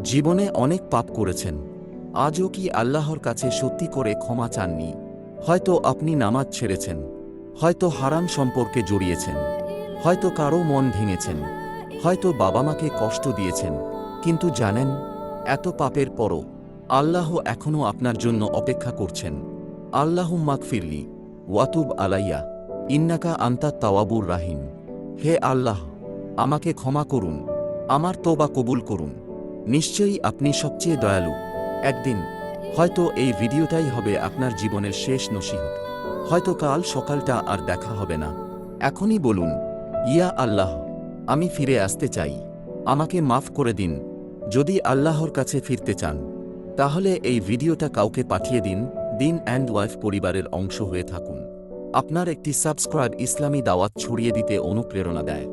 জীবনে অনেক পাপ করেছেন। আজও কি আল্লাহর কাছে সত্যি করে ক্ষমা চাননি? হয়তো আপনি নামাজ ছেড়েছেন, হয়তো হারাম সম্পর্কে জড়িয়েছেন, হয়তো কারো মন ভেঙেছেন, হয়তো বাবা মাকে কষ্ট দিয়েছেন। কিন্তু জানেন, এত পাপের পরও আল্লাহ এখনও আপনার জন্য অপেক্ষা করছেন। আল্লাহুম্মাগফিরলি ওয়াতুব আলাইয়া ইন্নাকা আনতাত তাওয়াবুর রাহিম। হে আল্লাহ, আমাকে ক্ষমা করুন, আমার তওবা কবুল করুন। নিশ্চয়ই আপনি সবচেয়ে দয়ালু। একদিন হয়তো এই ভিডিওটাই হবে আপনার জীবনের শেষ নসিহত। হয়তো কাল সকালটা আর দেখা হবে না। এখনই বলুন, ইয়া আল্লাহ, আমি ফিরে আসতে চাই, আমাকে মাফ করে দিন। যদি আল্লাহর কাছে ফিরতে চান, তাহলে এই ভিডিওটা কাউকে পাঠিয়ে দিন। দিন অ্যান্ড ওয়াইফ পরিবারের অংশ হয়ে থাকুন। আপনার একটি সাবস্ক্রাইব ইসলামী দাওয়াত ছড়িয়ে দিতে অনুপ্রেরণা দেয়।